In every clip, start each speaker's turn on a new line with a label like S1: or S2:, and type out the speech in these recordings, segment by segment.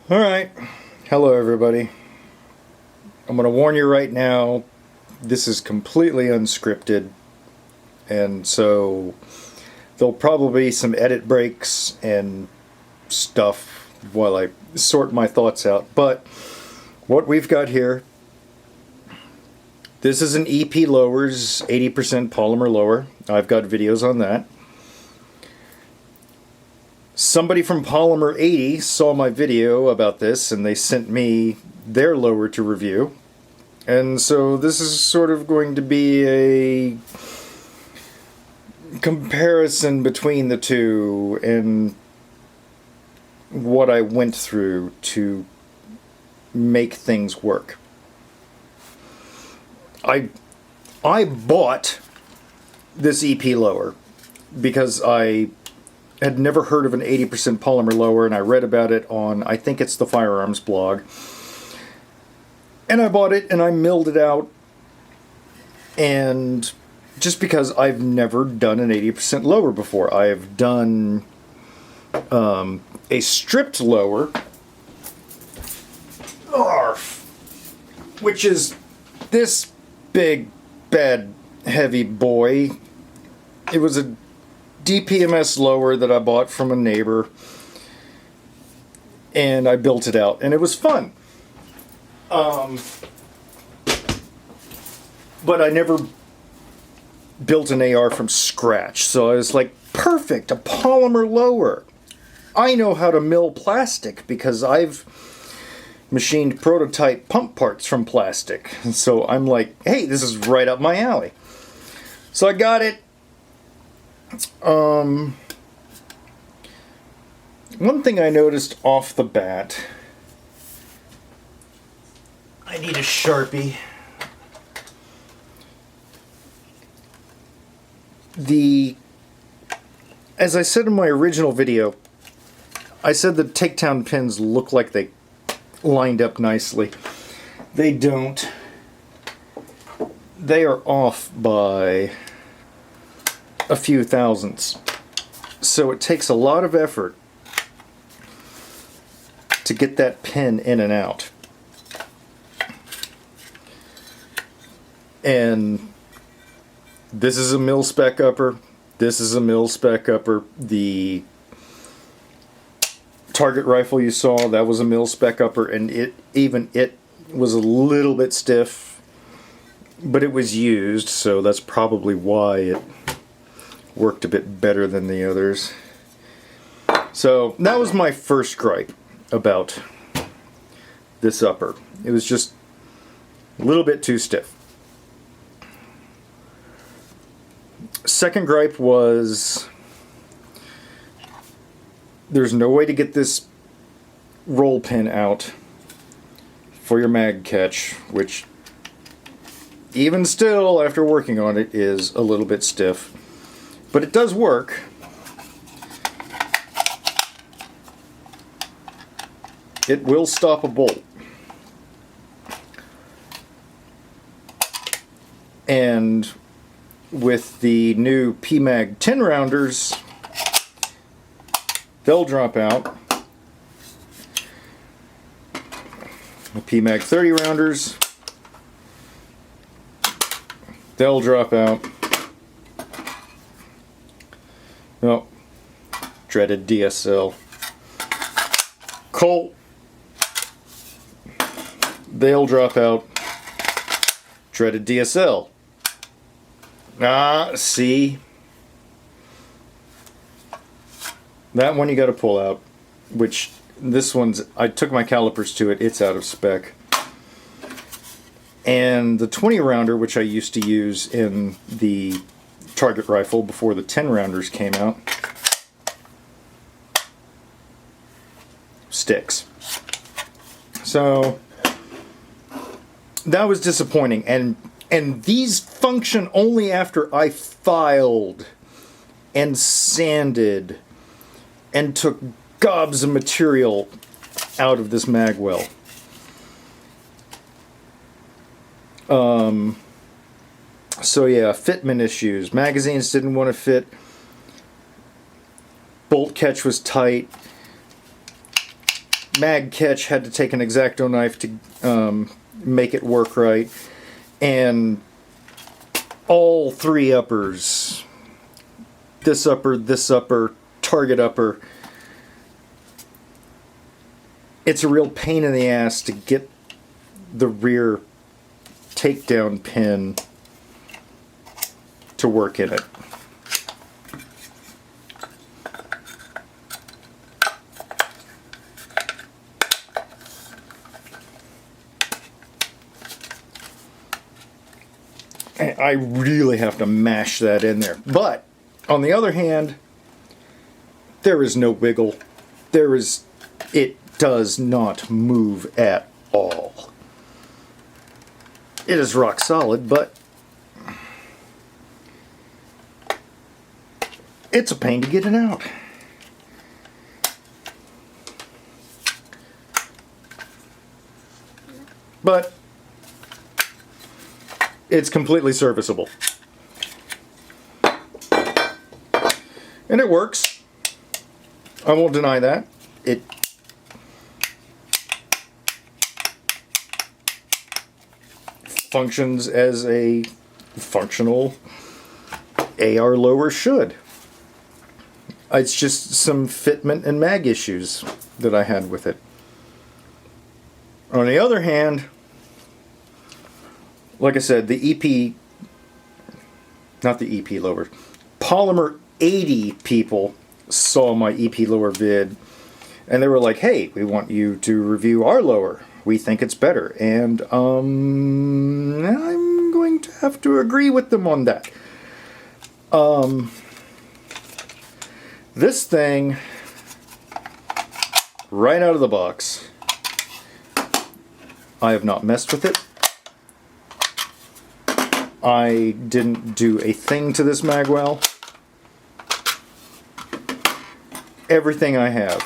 S1: Alright, hello everybody. I'm going to warn you right now, this is completely unscripted, and so there'll probably be some edit breaks and stuff while I sort my thoughts out. But what we've got here, this is an EP Lowers 80% polymer lower. I've got videos on that. Somebody from Polymer 80 saw my video about this and they sent me their lower to review. And so this is sort of going to be a comparison between the two and what I went through to make things work. I bought this EP lower because I had never heard of an 80% polymer lower, and I read about it on, I think it's the Firearms blog. And I bought it and I milled it out, and just because I've never done an 80% lower before. I have done a stripped lower, which is this big, bad, heavy boy. It was a DPMS lower that I bought from a neighbor, and I built it out, and it was fun. But I never built an AR from scratch, so I was like, perfect, a polymer lower. I know how to mill plastic because I've machined prototype pump parts from plastic. And so I'm like, hey, this is right up my alley. So I got it. One thing I noticed off the bat, I need a Sharpie. As I said in my original video, I said the takedown pins look like they lined up nicely. They don't. They are off by a few thousandths. So it takes a lot of effort to get that pin in and out. And this is a mil spec upper. This is a mil spec upper. The target rifle you saw, that was a mil spec upper, and it was a little bit stiff, but it was used, so that's probably why it worked a bit better than the others. So that was my first gripe about this upper. It was just a little bit too stiff. Second gripe was there's no way to get this roll pin out for your mag catch, which even still, after working on it, is a little bit stiff. But it does work. It will stop a bolt. And with the new PMag 10 rounders, they'll drop out. The PMag 30 rounders, they'll drop out. Oh, dreaded DSL. Colt, they'll drop out. Dreaded DSL. See? That one you gotta pull out, which this one's, I took my calipers to it, it's out of spec. And the 20 rounder, which I used to use in the target rifle before the 10 rounders came out, sticks. So that was disappointing, and these function only after I filed and sanded and took gobs of material out of this mag well. So yeah, fitment issues. Magazines didn't want to fit. Bolt catch was tight. mag catch, had to take an X-Acto knife to make it work right. And all three uppers, this upper, target upper, it's a real pain in the ass to get the rear takedown pin to work in it. I really have to mash that in there. But, on the other hand, there is no wiggle. It does not move at all. It is rock solid, but it's a pain to get it out. But it's completely serviceable. And it works. I won't deny that. It functions as a functional AR lower should. It's just some fitment and mag issues that I had with it. On the other hand, like I said, the Polymer 80 people saw my EP lower vid, and they were like, hey, we want you to review our lower. We think it's better. And I'm going to have to agree with them on that. This thing, right out of the box, I have not messed with it. I didn't do a thing to this magwell. Everything I have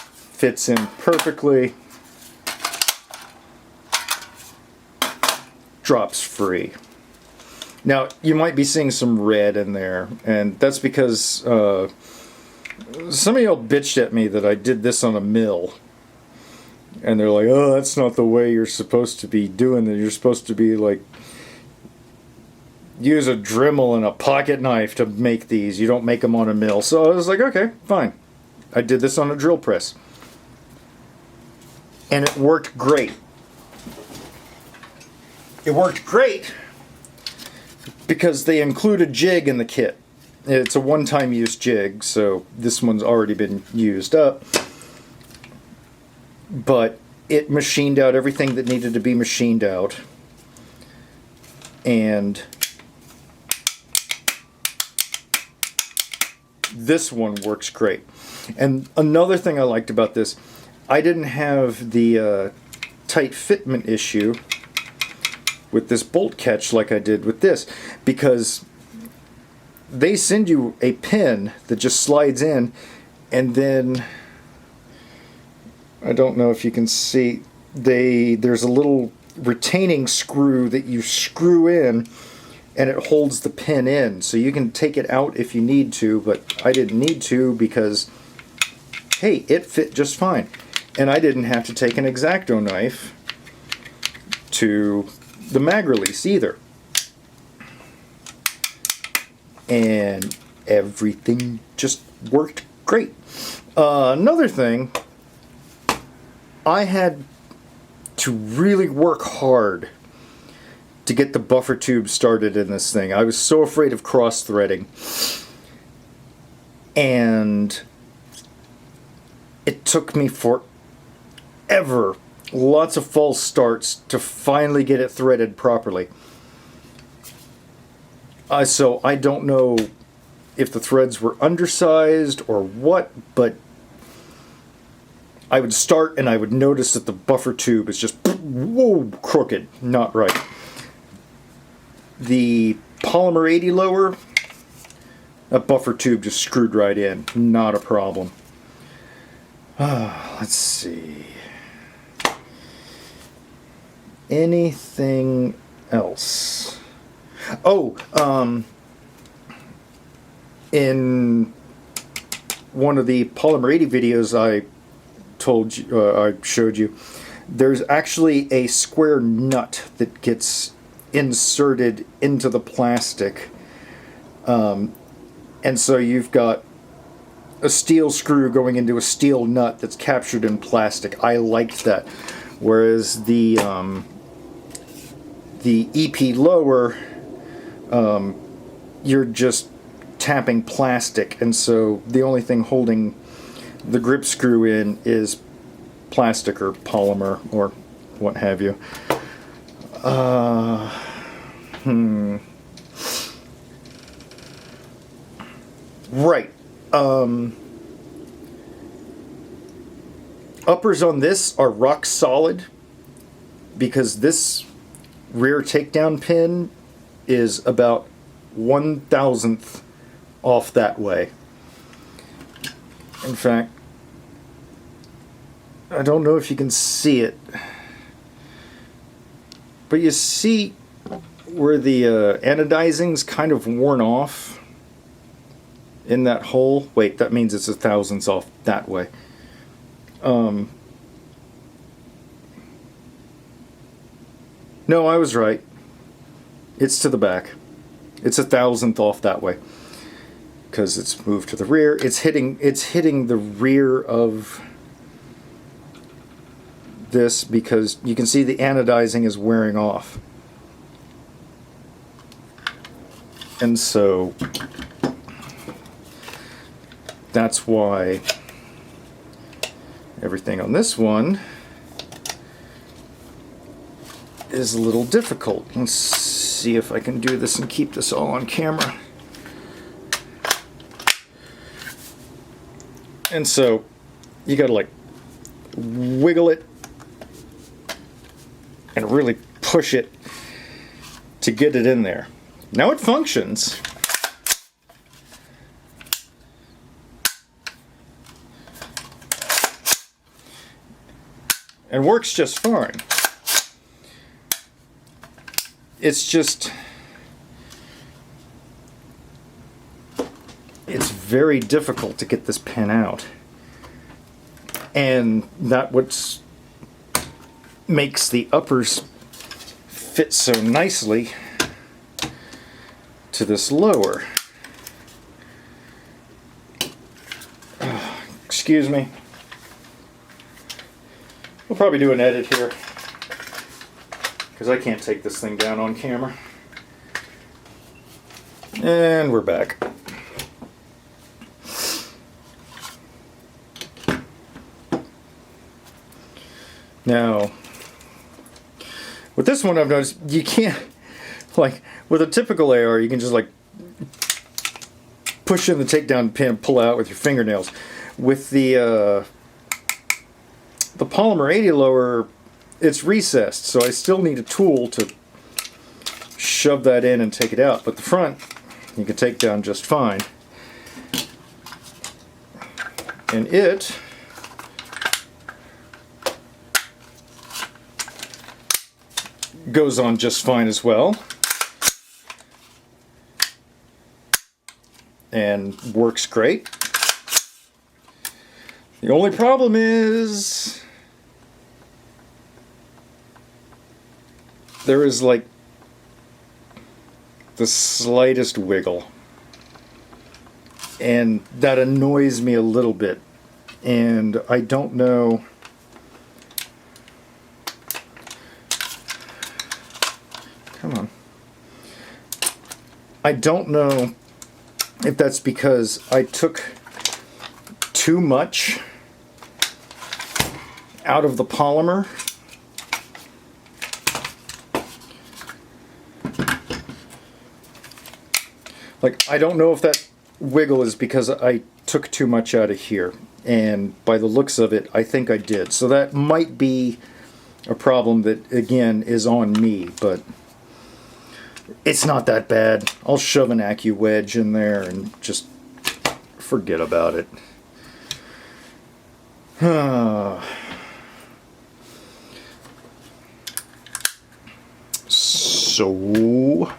S1: fits in perfectly, drops free. Now, you might be seeing some red in there, and that's because some of y'all bitched at me that I did this on a mill. And they're like, oh, that's not the way you're supposed to be doing it. You're supposed to be like, use a Dremel and a pocket knife to make these. You don't make them on a mill. So I was like, okay, fine. I did this on a drill press. And it worked great. It worked great because they include a jig in the kit. It's a one-time use jig, so this one's already been used up. But it machined out everything that needed to be machined out. And this one works great. And another thing I liked about this, I didn't have the tight fitment issue with this bolt catch like I did with this, because they send you a pin that just slides in, and then I don't know if you can see, there's a little retaining screw that you screw in, and it holds the pin in, so you can take it out if you need to, but I didn't need to because, hey, it fit just fine. And I didn't have to take an X-Acto knife to the mag release either. And everything just worked great. Another thing, I had to really work hard to get the buffer tube started in this thing. I was so afraid of cross-threading. And it took me forever, lots of false starts, to finally get it threaded properly. So I don't know if the threads were undersized or what, but I would start and I would notice that the buffer tube is just, whoa, crooked, not right. The Polymer 80 lower, that buffer tube just screwed right in, not a problem. Let's see. Anything else? Oh, in one of the Polymer 80 videos, I I showed you, there's actually a square nut that gets inserted into the plastic, and so you've got a steel screw going into a steel nut that's captured in plastic. I liked that, whereas the EP lower, you're just tapping plastic, and so the only thing holding the grip screw in is plastic or polymer or what have you. Right. Uppers on this are rock solid because this rear takedown pin is about 1/1000th off that way. In fact, I don't know if you can see it, but you see where the anodizing's kind of worn off in that hole. Wait, that means it's 1/1000th off that way. No, I was right. It's to the back. It's 1/1000th off that way because it's moved to the rear. It's hitting the rear of this because you can see the anodizing is wearing off. And so that's why everything on this one is a little difficult. Let's see if I can do this and keep this all on camera. And so you gotta like wiggle it and really push it to get it in there. Now it functions. And works just fine. It's just, it's very difficult to get this pin out. And that what makes the uppers fit so nicely to this lower. Excuse me. We'll probably do an edit here because I can't take this thing down on camera. And we're back. Now, with this one I've noticed you can't, like with a typical AR, you can just like push in the takedown pin and pull out with your fingernails. With the Polymer 80 lower, it's recessed, so I still need a tool to shove that in and take it out. But the front, you can take down just fine. And it goes on just fine as well. And works great. The only problem is there is like the slightest wiggle, and that annoys me a little bit, and I don't know I don't know if that's because I took too much out of the polymer. Like, I don't know if that wiggle is because I took too much out of here, and by the looks of it, I think I did. So that might be a problem that, again, is on me, but it's not that bad. I'll shove an Accu wedge in there and just forget about it. So,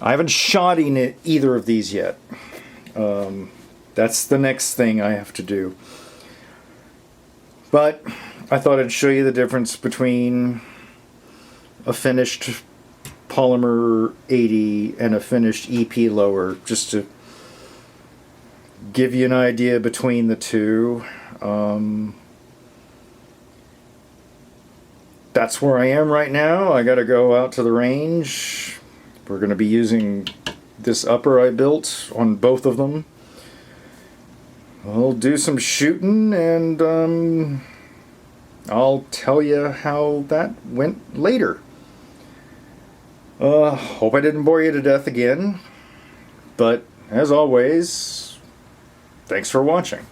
S1: I haven't shot in either of these yet. That's the next thing I have to do. But I thought I'd show you the difference between a finished Polymer 80 and a finished EP lower, just to give you an idea between the two. That's where I am right now. I gotta go out to the range. We're gonna be using this upper I built on both of them. I'll do some shooting and I'll tell you how that went later. Hope I didn't bore you to death again, but as always, thanks for watching.